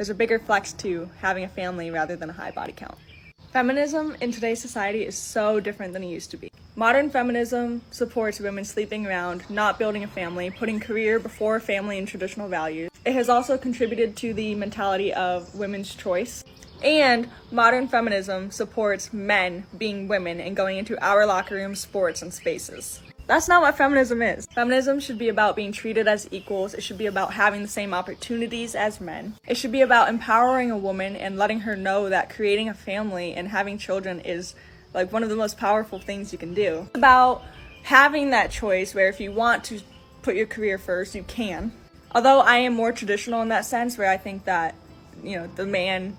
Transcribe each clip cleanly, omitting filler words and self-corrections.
There's a bigger flex to having a family rather than a high body count. Feminism in today's society is so different than it used to be. Modern feminism supports women sleeping around, not building a family, putting career before family and traditional values. It has also contributed to the mentality of women's choice. And modern feminism supports men being women and going into our locker room, sports, and spaces. That's not what feminism is. Feminism should be about being treated as equals. It should be about having the same opportunities as men. It should be about empowering a woman and letting her know that creating a family and having children is like one of the most powerful things you can do. It's about having that choice where if you want to put your career first, you can. Although I am more traditional in that sense, where I think that, the man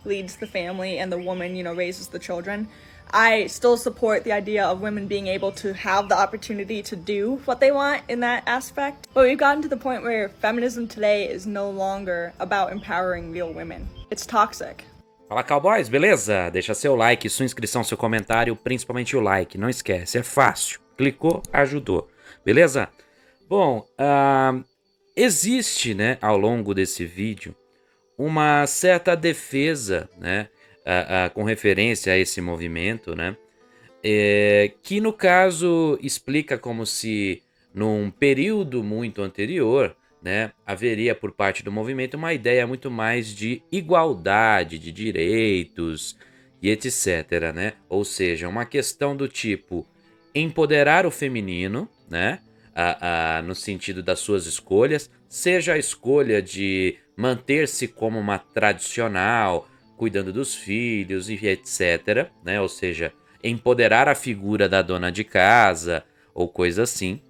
leads the family and the woman, raises the children. I still support the idea of women being able to have the opportunity to do what they want in that aspect. But we've gotten to the point where feminism today is no longer about empowering real women. It's toxic. Fala, cowboys, beleza? Deixa seu like, sua inscrição, seu comentário, principalmente o like. Não esquece, é fácil. Clicou, ajudou. Beleza? Bom, existe, né, ao longo desse vídeo, uma certa defesa, né, com referência a esse movimento, né, que no caso explica como se num período muito anterior, né, haveria por parte do movimento uma ideia muito mais de igualdade de direitos e etc, né? Ou seja, uma questão do tipo empoderar o feminino, né, no sentido das suas escolhas, seja a escolha de manter-se como uma tradicional, cuidando dos filhos e etc, né? Ou seja, empoderar a figura da dona de casa ou coisa assim.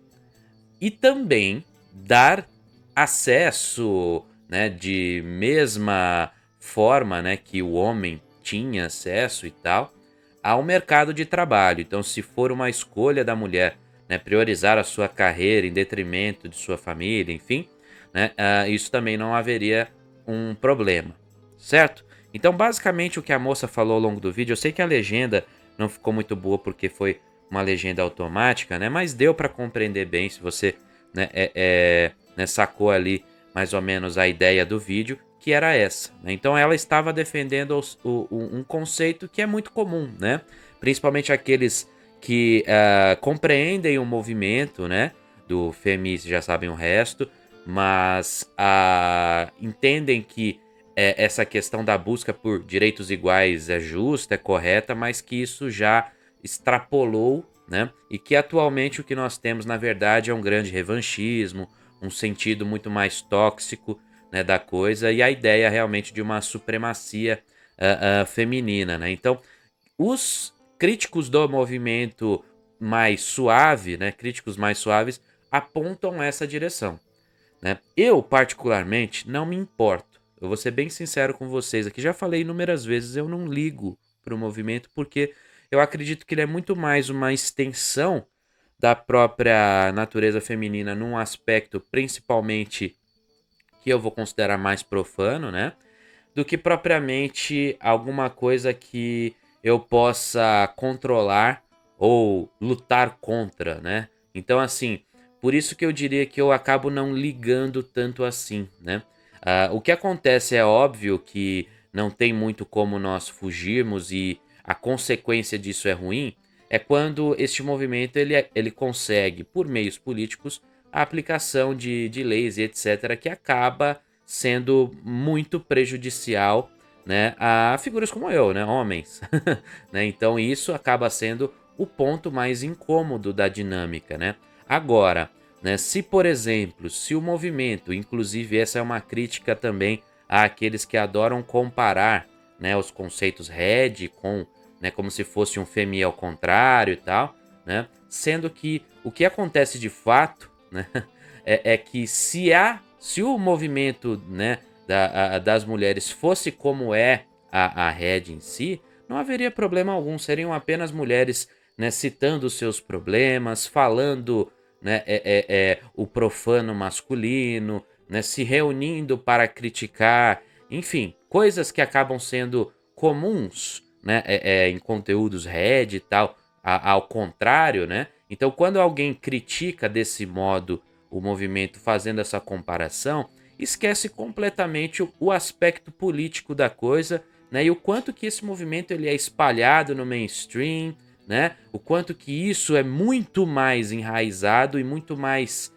E também dar acesso, né, de mesma forma, né, que o homem tinha acesso e tal, ao mercado de trabalho. Então, se for uma escolha da mulher, né, priorizar a sua carreira em detrimento de sua família, enfim, né, isso também não haveria um problema, certo? Então, basicamente, o que a moça falou ao longo do vídeo, eu sei que a legenda não ficou muito boa porque foi uma legenda automática, né? Mas deu para compreender bem se você, né, né, sacou ali mais ou menos a ideia do vídeo, que era essa, né? Então, ela estava defendendo um conceito que é muito comum, né? Principalmente aqueles que compreendem o movimento, né, do feminismo, já sabem o resto, mas entendem que essa questão da busca por direitos iguais é justa, é correta, mas que isso já extrapolou, né? E que atualmente o que nós temos, na verdade, é um grande revanchismo, um sentido muito mais tóxico, né, da coisa, e a ideia realmente de uma supremacia feminina, né? Então, os críticos do movimento mais suave, né, críticos mais suaves, apontam essa direção, né? Eu, particularmente, não me importo. Eu vou ser bem sincero com vocês aqui. Já falei inúmeras vezes, eu não ligo para o movimento porque eu acredito que ele é muito mais uma extensão da própria natureza feminina num aspecto principalmente que eu vou considerar mais profano, né? Do que propriamente alguma coisa que eu possa controlar ou lutar contra, né? Então, assim, por isso que eu diria que eu acabo não ligando tanto assim, né? O que acontece é óbvio que não tem muito como nós fugirmos e a consequência disso é ruim, é quando este movimento ele consegue, por meios políticos, a aplicação de leis e etc., que acaba sendo muito prejudicial, né, a figuras como eu, né, homens. Né? Então isso acaba sendo o ponto mais incômodo da dinâmica, né? Agora, né, se por exemplo, se o movimento, inclusive essa é uma crítica também àqueles que adoram comparar, né, os conceitos Red com, né, como se fosse um femi ao contrário e tal, né? Sendo que o que acontece de fato, né, é que se o movimento, né, das mulheres fosse como é a Red em si, não haveria problema algum. Seriam apenas mulheres, né, citando os seus problemas, falando, né, o profano masculino, né, se reunindo para criticar, enfim, coisas que acabam sendo comuns, né, em conteúdos Red e tal, ao contrário, né? Então, quando alguém critica desse modo o movimento fazendo essa comparação, esquece completamente o aspecto político da coisa, né? E o quanto que esse movimento ele é espalhado no mainstream, né? O quanto que isso é muito mais enraizado e muito mais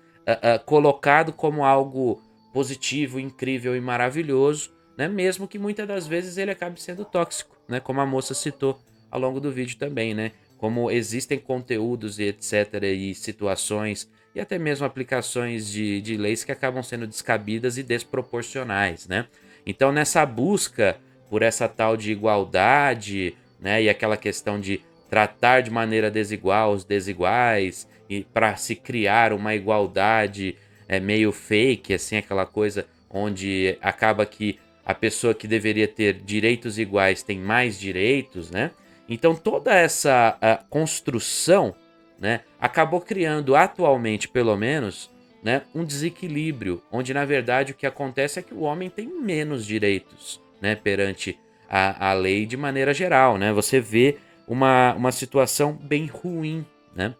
colocado como algo positivo, incrível e maravilhoso, né? Mesmo que muitas das vezes ele acabe sendo tóxico, né? Como a moça citou ao longo do vídeo também, né? Como existem conteúdos e etc. e situações e até mesmo aplicações de leis que acabam sendo descabidas e desproporcionais, né? Então, nessa busca por essa tal de igualdade, né? E aquela questão de tratar de maneira desigual os desiguais e para se criar uma igualdade meio fake, assim, aquela coisa onde acaba que a pessoa que deveria ter direitos iguais tem mais direitos, né? Então toda essa construção, né, acabou criando atualmente, pelo menos, né, um desequilíbrio, onde na verdade o que acontece é que o homem tem menos direitos, né, perante a lei de maneira geral, né? Você vê uma situação bem ruim, né?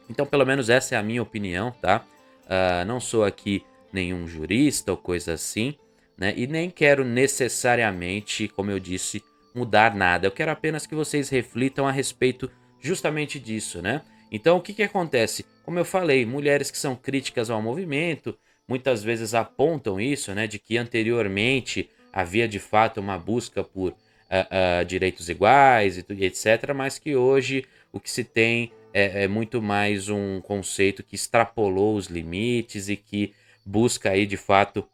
Então, pelo menos essa é a minha opinião, tá? Não sou aqui nenhum jurista ou coisa assim, né? E nem quero necessariamente, como eu disse, mudar nada. Eu quero apenas que vocês reflitam a respeito justamente disso, né? Então, o que que acontece? Como eu falei, mulheres que são críticas ao movimento, muitas vezes apontam isso, né? De que anteriormente havia de fato uma busca por direitos iguais e etc., mas que hoje o que se tem é muito mais um conceito que extrapolou os limites e que busca aí de fato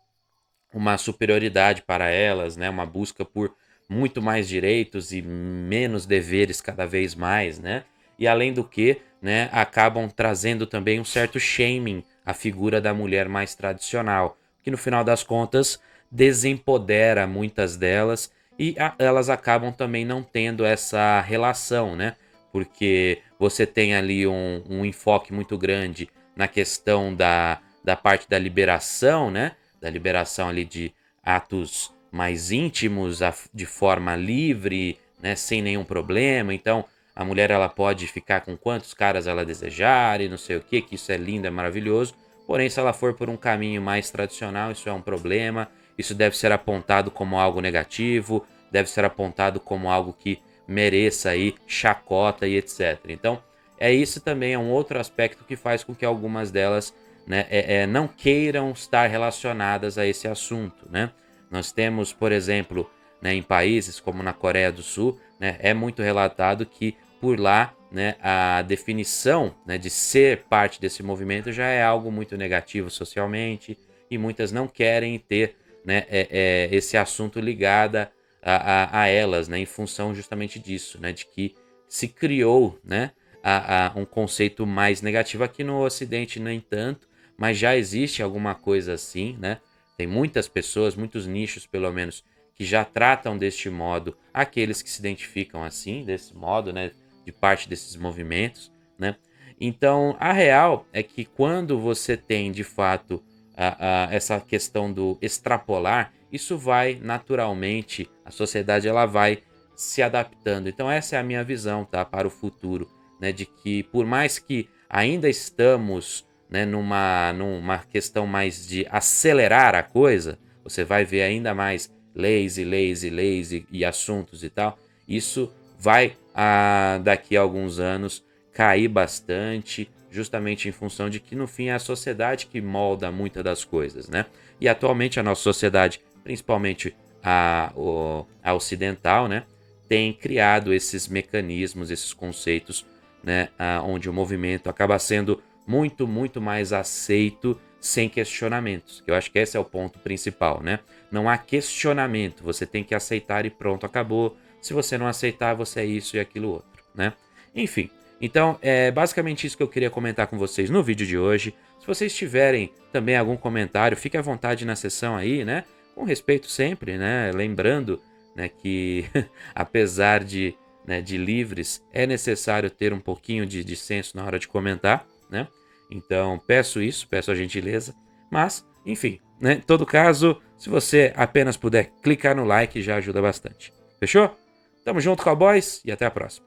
uma superioridade para elas, né? Uma busca por muito mais direitos e menos deveres cada vez mais, né? E além do que, né, acabam trazendo também um certo shaming à figura da mulher mais tradicional, que no final das contas desempodera muitas delas e elas acabam também não tendo essa relação, né? Porque você tem ali um enfoque muito grande na questão da parte da liberação, né? Da liberação ali de atos mais íntimos de forma livre, né, sem nenhum problema. Então, a mulher ela pode ficar com quantos caras ela desejar e não sei o que isso é lindo, é maravilhoso. Porém, se ela for por um caminho mais tradicional, isso é um problema. Isso deve ser apontado como algo negativo, deve ser apontado como algo que mereça aí chacota e etc. Então, isso também é um outro aspecto que faz com que algumas delas, né, não queiram estar relacionadas a esse assunto, né? Nós temos, por exemplo, né, em países como na Coreia do Sul, né, é muito relatado que por lá, né, a definição, né, de ser parte desse movimento já é algo muito negativo socialmente e muitas não querem ter, né, esse assunto ligado a elas, né, em função justamente disso, né, de que se criou, né, um conceito mais negativo aqui no Ocidente, no entanto, mas já existe alguma coisa assim, né? Tem muitas pessoas, muitos nichos pelo menos, que já tratam deste modo aqueles que se identificam assim, desse modo, né? De parte desses movimentos, né? Então, a real é que quando você tem de fato essa questão do extrapolar, isso vai naturalmente, a sociedade ela vai se adaptando. Então, essa é a minha visão, tá? Para o futuro, né? De que por mais que ainda estamos, né, numa questão mais de acelerar a coisa, você vai ver ainda mais leis e leis e leis e assuntos e tal. Isso vai, daqui a alguns anos, cair bastante, justamente em função de que, no fim, é a sociedade que molda muitas das coisas, né? E atualmente a nossa sociedade, principalmente a ocidental, né, tem criado esses mecanismos, esses conceitos, né, onde o movimento acaba sendo muito, muito mais aceito sem questionamentos. Eu acho que esse é o ponto principal, né? Não há questionamento, você tem que aceitar e pronto, acabou. Se você não aceitar, você é isso e aquilo outro, né? Enfim, então é basicamente isso que eu queria comentar com vocês no vídeo de hoje. Se vocês tiverem também algum comentário, fique à vontade na seção aí, né? Com respeito sempre, né? Lembrando, né, que apesar né, de livres, é necessário ter um pouquinho de senso na hora de comentar, né? Então, peço isso, peço a gentileza. Mas, enfim, né? Em todo caso, se você apenas puder clicar no like, já ajuda bastante. Fechou? Tamo junto, cowboys, e até a próxima.